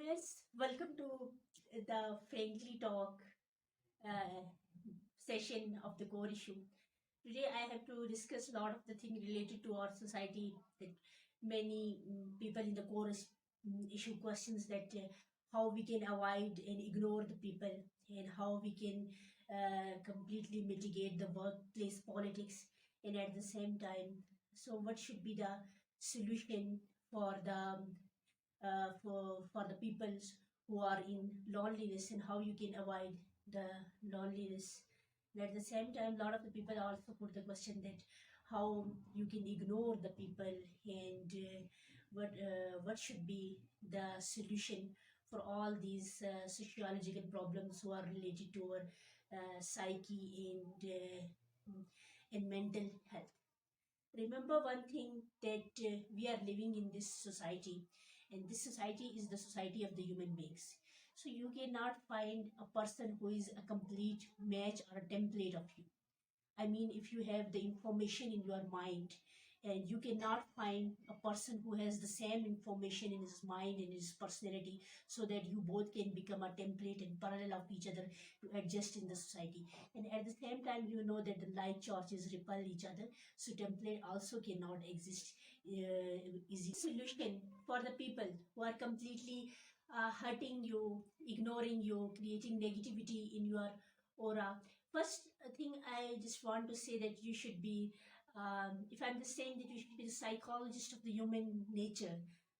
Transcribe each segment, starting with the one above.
Yes, welcome to the Frankly Talk uh, session of the core issue. Today, I have to discuss a lot of the things related to our society that many people in the core issue questions that how we can avoid and ignore the people and how we can completely mitigate the workplace politics and at the same time, so what should be the solution for the peoples who are in loneliness and how you can avoid the loneliness. And at the same time, a lot of the people also put the question that how you can ignore the people and what should be the solution for all these sociological problems who are related to our psyche and mental health. Remember one thing that we are living in this society, and this society is the society of the human beings. So you cannot find a person who is a complete match or a template of you. I mean, if you have the information in your mind and you cannot find a person who has the same information in his mind and his personality so that you both can become a template and parallel of each other to adjust in the society. And at the same time, you know that the like charges repel each other, so template also cannot exist easy. Solution for the people who are completely hurting you, ignoring you, creating negativity in your aura. First thing I just want to say that you should be, if I'm just saying that you should be the psychologist of the human nature,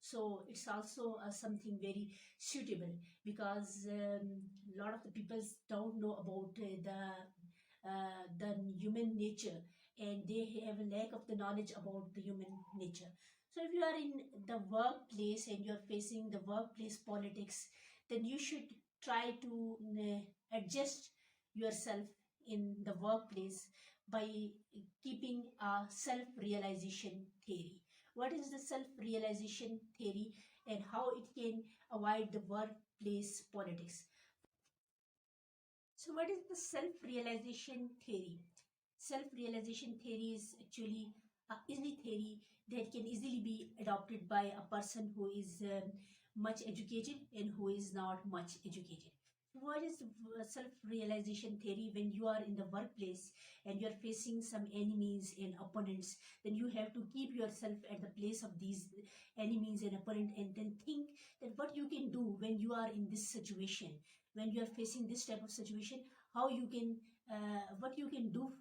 so it's also something very suitable because a lot of the people don't know about the human nature and they have a lack of the knowledge about the human nature. So if you are in the workplace and you're facing the workplace politics, then you should try to adjust yourself in the workplace by keeping a self realization theory. What is the self realization theory and how it can avoid the workplace politics? So, what is the self realization theory? Self realization theory is actually a easy theory that can easily be adopted by a person who is much educated and who is not much educated. What is self realization theory? When you are in the workplace and you are facing some enemies and opponents, then you have to keep yourself at the place of these enemies and opponent and then think that what you can do when you are in this situation, when you are facing this type of situation, how you can what you can do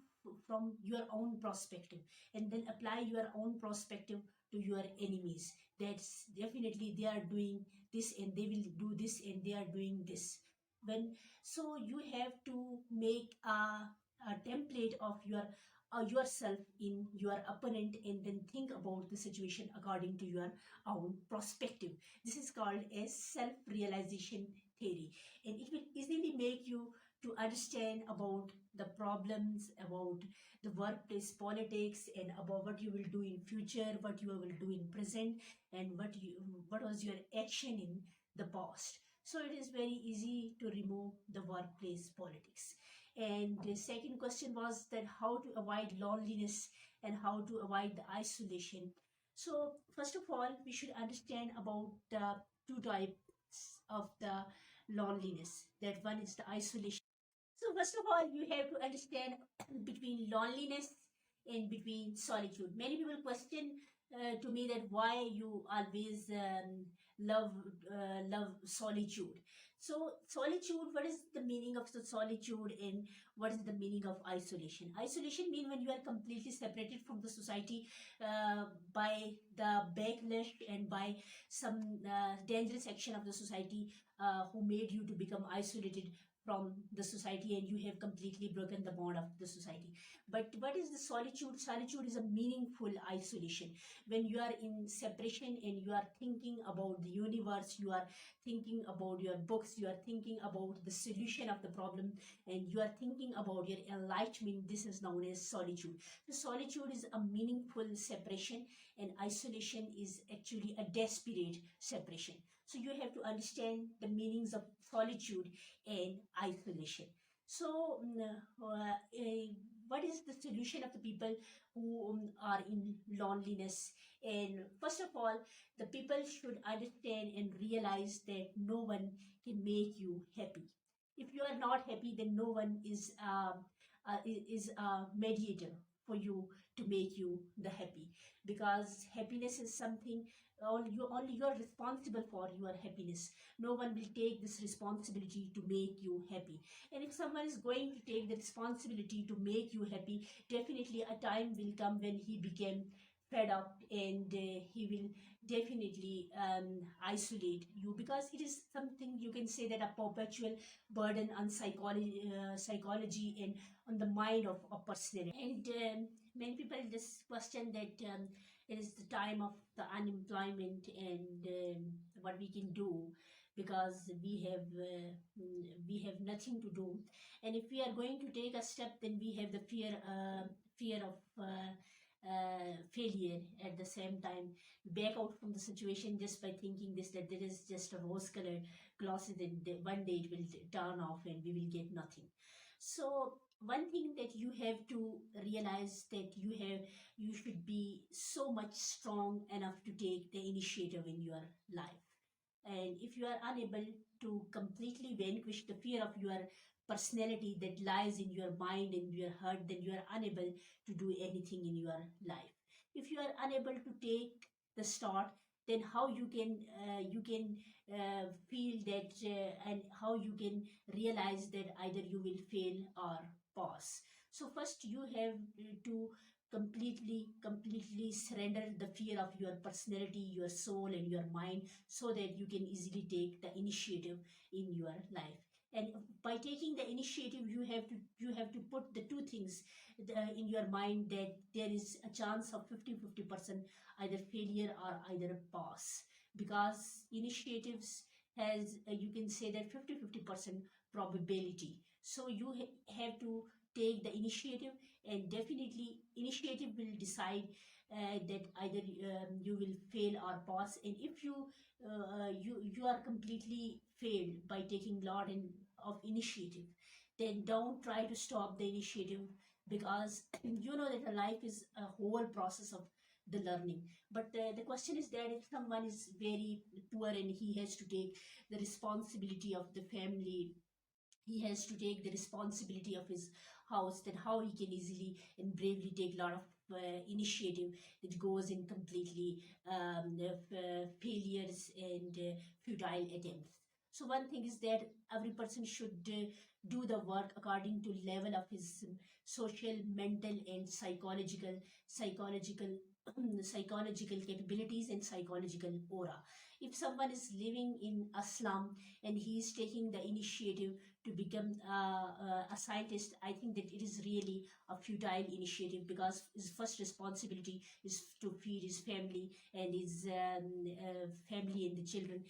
from your own perspective and then apply your own perspective to your enemies. That's definitely they are doing this and they will do this and they are doing this. When so you have to make a template of yourself in your opponent and then think about the situation according to your own perspective. This is called a self realization theory, and it will easily make you to understand about the problems, about the workplace politics, and about what you will do in future, what you will do in present, and what was your action in the past. So it is very easy to remove the workplace politics. And the second question was that how to avoid loneliness and how to avoid the isolation. So first of all, we should understand about the two types of the loneliness. That one is the isolation. So first of all, you have to understand between loneliness and between solitude. Many people question to me that why you always love solitude. So solitude, what is the meaning of the solitude and what is the meaning of isolation? Isolation means when you are completely separated from the society by the backlash and by some dangerous action of the society who made you to become isolated from the society and you have completely broken the bond of the society. But what is the solitude? Solitude is a meaningful isolation. When you are in separation and you are thinking about the universe, you are thinking about your books, you are thinking about the solution of the problem, and you are thinking about your enlightenment, this is known as solitude. So solitude is a meaningful separation and isolation is actually a desperate separation. So you have to understand the meanings of solitude and isolation. So, what is the solution of the people who are in loneliness? And first of all, the people should understand and realize that no one can make you happy. If you are not happy, then no one is a mediator for you to make you the happy, because happiness is something only you are responsible for your happiness. No one will take this responsibility to make you happy. And if someone is going to take the responsibility to make you happy, definitely a time will come when he became fed up, and he will definitely isolate you, because it is something you can say that a perpetual burden on psychology and on the mind of a personality. And many people just question that it is the time of the unemployment, and what we can do, because we have nothing to do. And if we are going to take a step, then we have the fear of failure. At the same time, back out from the situation just by thinking this, that there is just a rose colored glasses, and one day it will turn off and we will get nothing. So one thing that you have to realize, that you should be so much strong enough to take the initiative in your life. And if you are unable to completely vanquish the fear of your personality that lies in your mind and your heart, then you are unable to do anything in your life. If you are unable to take the start, then how you can feel that, and how you can realize that either you will fail or pass. So first you have to completely surrender the fear of your personality, your soul and your mind, so that you can easily take the initiative in your life. And by taking the initiative, you have to put the two things in your mind, that there is a chance of 50-50%, either failure or either pass, because initiatives has you can say that 50-50% probability. So you have to take the initiative, and definitely initiative will decide that either you will fail or pass. And if you are completely failed by taking lot of initiative, then don't try to stop the initiative, because you know that a life is a whole process of the learning. But the question is that if someone is very poor and he has to take the responsibility of the family, he has to take the responsibility of his house, then how he can easily and bravely take a lot of initiative that goes in completely failures and futile attempts. So one thing is that every person should do the work according to level of his social, mental and psychological psychological capabilities and psychological aura. If someone is living in a slum and he is taking the initiative to become a scientist, I think that it is really a futile initiative, because his first responsibility is to feed his family and his family and the children.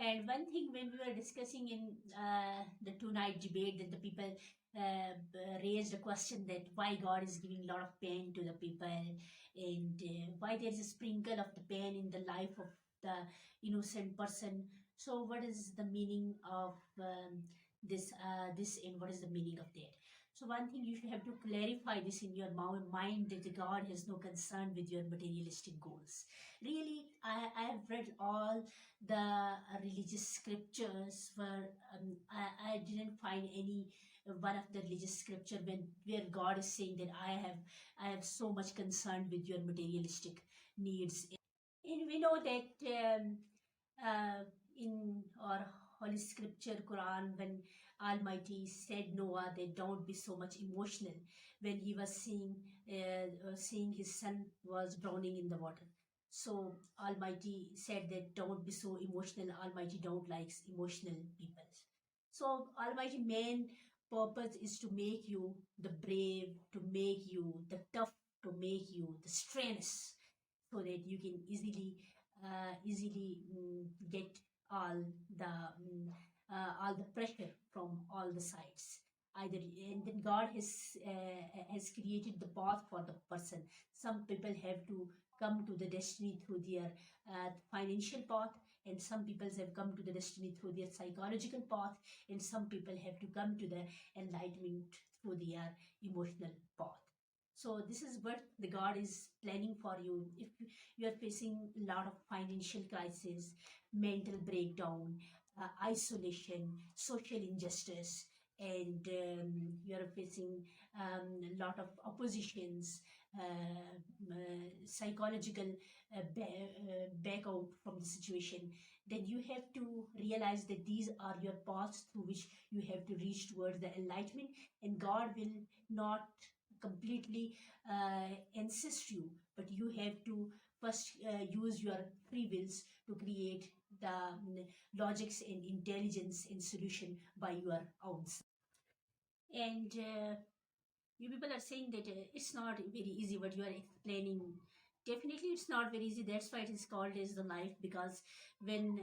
And one thing, when we were discussing in the two-night debate, that the people raised a question that why God is giving a lot of pain to the people, and why there is a sprinkle of the pain in the life of the innocent person. So, what is the meaning of this, and what is the meaning of that? So, one thing you should have to clarify this in your mind, that the God has no concern with your materialistic goals. Really, I have read all the religious scriptures where I didn't find any one of the religious scripture where God is saying that I have so much concern with your materialistic needs. And we know that uh, in our holy scripture Quran, when Almighty said Noah that don't be so much emotional when he was seeing his son was drowning in the water. So Almighty said that don't be so emotional. Almighty don't likes emotional people. So Almighty main purpose is to make you the brave, to make you the tough, to make you the strenuous, so that you can easily get all all the pressure from all the sides. Either, and then God has created the path for the person. Some people have to come to the destiny through their financial path, and some people have come to the destiny through their psychological path, and some people have to come to the enlightenment through their emotional path. So this is what the God is planning for you. If you are facing a lot of financial crisis, mental breakdown, isolation, social injustice, and you are facing a lot of oppositions, psychological back out from the situation, then you have to realize that these are your paths through which you have to reach towards the enlightenment, and God will not completely insist you, but you have to first use your free wills to create the logics and intelligence and solution by your own self. And you people are saying that it's not very easy what you are explaining. Definitely it's not very easy. That's why it is called as the life, because when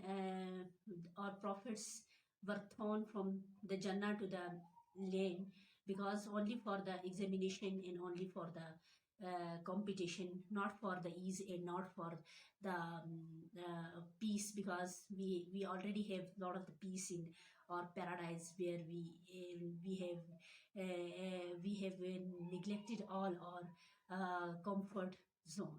our prophets were thrown from the Jannah to the land, because only for the examination and only for the competition, not for the ease and not for the peace, because we already have a lot of the peace in our paradise, where we have neglected all our comfort zone.